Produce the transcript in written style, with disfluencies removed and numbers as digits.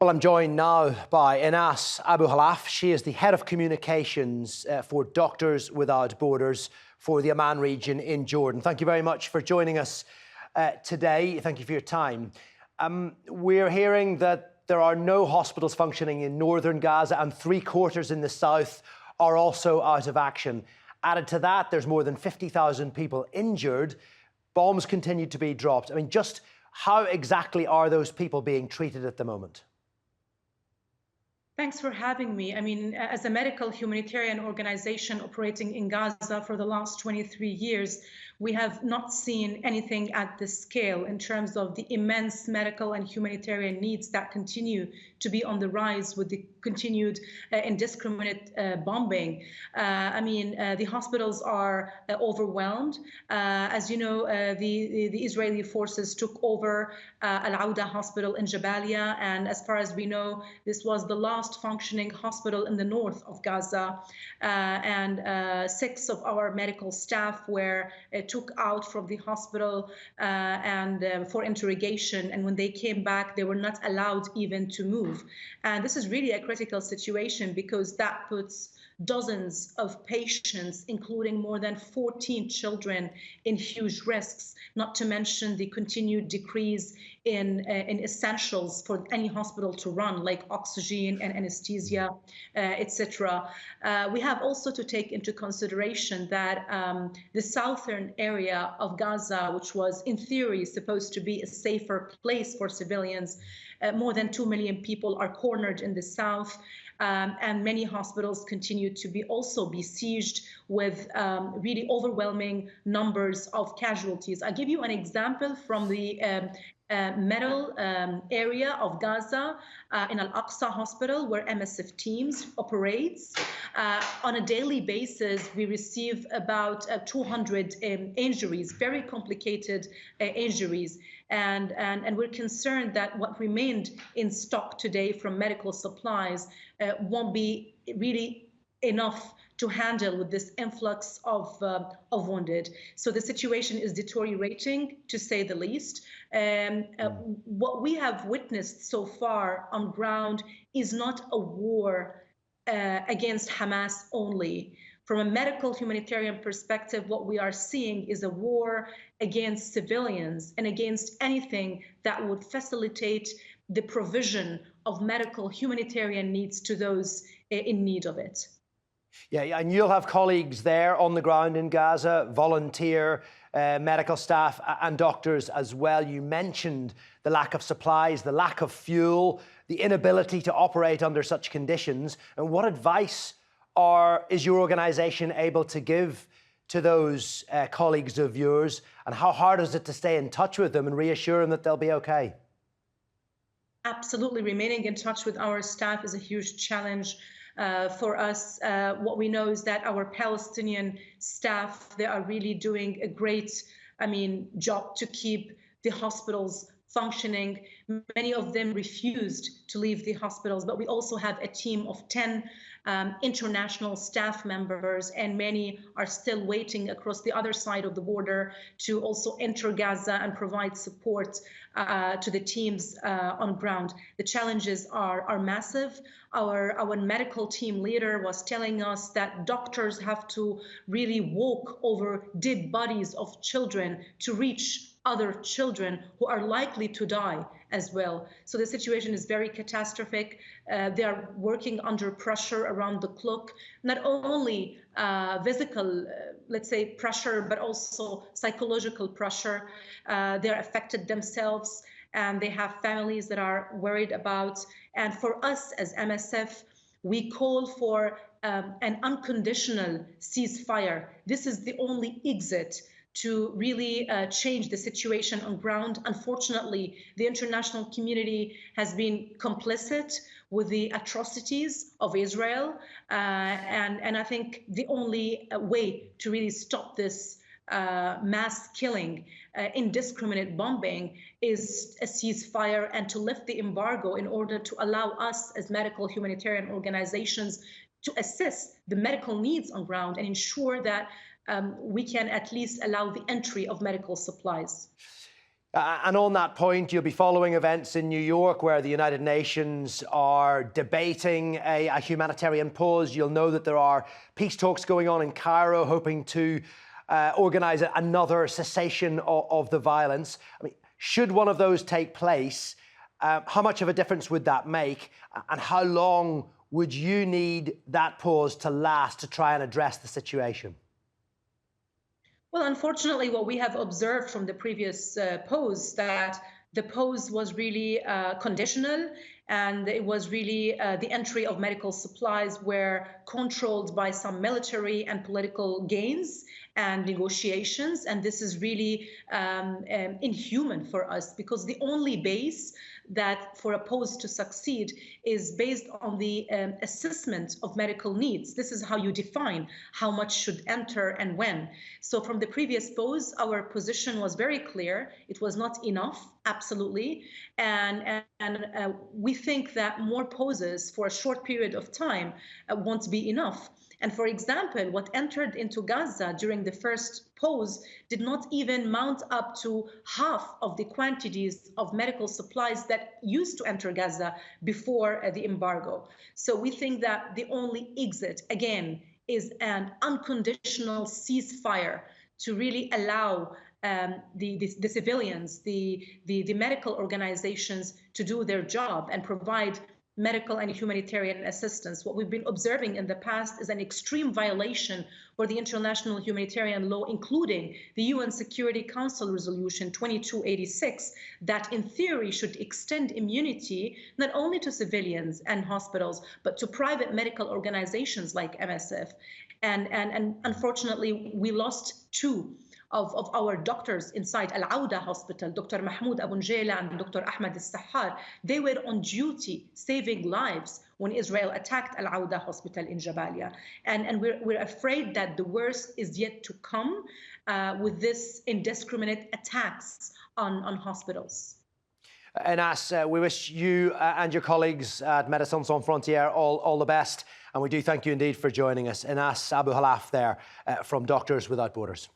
Well, I'm joined now by Enass Abu-Khalaf. She is the head of communications for Doctors Without Borders for the Amman region in Jordan. Thank you very much for joining us today. Thank you for your time. We're hearing that there are no hospitals functioning in northern Gaza and 3/4 in the south are also out of action. Added to that, there's more than 50,000 people injured. Bombs continue to be dropped. I mean, just how exactly are those people being treated at the moment? Thanks for having me. I mean, as a medical humanitarian organization operating in Gaza for the last 23 years, we have not seen anything at this scale in terms of the immense medical and humanitarian needs that continue to be on the rise with the continued indiscriminate bombing. The hospitals are overwhelmed. As you know, the Israeli forces took over Al-Auda hospital in Jabalia, and as far as we know, this was the last functioning hospital in the north of Gaza, and 6 of our medical staff were took out from the hospital for interrogation, and when they came back, they were not allowed even to move. And this is really a critical situation because that puts dozens of patients, including more than 14 children, in huge risks, not to mention the continued decrease in essentials for any hospital to run, like oxygen and anesthesia, etc. We have also to take into consideration that the southern area of Gaza, which was in theory supposed to be a safer place for civilians, more than 2 million people are cornered in the south. And many hospitals continue to be besieged with really overwhelming numbers of casualties. I'll give you an example from the middle area of Gaza in Al-Aqsa Hospital, where MSF teams operates. On a daily basis, we receive about 200 injuries, very complicated injuries. And we're concerned that what remained in stock today from medical supplies won't be really enough to handle with this influx of wounded. So the situation is deteriorating, to say the least. What we have witnessed so far on ground is not a war against Hamas only. From a medical humanitarian perspective, what we are seeing is a war against civilians and against anything that would facilitate the provision of medical humanitarian needs to those in need of it. Yeah, and you'll have colleagues there on the ground in Gaza, volunteer medical staff and doctors as well. You mentioned the lack of supplies, the lack of fuel, the inability to operate under such conditions. And what advice is your organization able to give to those colleagues of yours? And how hard is it to stay in touch with them and reassure them that they'll be okay? Absolutely. Remaining in touch with our staff is a huge challenge for us. What we know is that our Palestinian staff, they are really doing a great, job to keep the hospitals functioning. Many of them refused to leave the hospitals, but we also have a team of 10 international staff members, and many are still waiting across the other side of the border to also enter Gaza and provide support to the teams on ground. The challenges are massive. Our medical team leader was telling us that doctors have to really walk over dead bodies of children to reach other children who are likely to die as well. So the situation is very catastrophic. They are working under pressure around the clock, not only physical, let's say, pressure, but also psychological pressure. They're affected themselves, and they have families that are worried about. And for us as MSF, we call for an unconditional ceasefire. This is the only exit to really change the situation on ground. Unfortunately, the international community has been complicit with the atrocities of Israel. And I think the only way to really stop this mass killing, indiscriminate bombing, is a ceasefire and to lift the embargo in order to allow us as medical humanitarian organizations to assess the medical needs on ground and ensure that we can at least allow the entry of medical supplies. And on that point, you'll be following events in New York where the United Nations are debating a humanitarian pause. You'll know that there are peace talks going on in Cairo, hoping to organise another cessation of the violence. I mean, should one of those take place, how much of a difference would that make? And how long would you need that pause to last to try and address the situation? Well, unfortunately, what we have observed from the previous pause, that the pause was really conditional, and it was really the entry of medical supplies were controlled by some military and political gains and negotiations. And this is really inhuman for us, because the only base that for a pause to succeed is based on the assessment of medical needs. This is how you define how much should enter and when. So from the previous pause, our position was very clear. It was not enough, absolutely. And we think that more pauses for a short period of time won't be enough. And for example, what entered into Gaza during the first pause did not even mount up to half of the quantities of medical supplies that used to enter Gaza before the embargo. So we think that the only exit, again, is an unconditional ceasefire to really allow the civilians, the medical organizations to do their job and provide medical and humanitarian assistance. What we've been observing in the past is an extreme violation for the international humanitarian law, including the UN Security Council Resolution 2286, that in theory should extend immunity not only to civilians and hospitals, but to private medical organizations like MSF. And unfortunately, we lost two of our doctors inside Al-Auda Hospital, Dr. Mahmoud Abu Njela and Dr. Ahmed Al-Sahar. They were on duty saving lives when Israel attacked Al-Auda Hospital in Jabalia. And we're afraid that the worst is yet to come with this indiscriminate attacks on hospitals. Enass, we wish you and your colleagues at Médecins Sans Frontières all the best. And we do thank you indeed for joining us. Enass Abu-Khalaf there from Doctors Without Borders.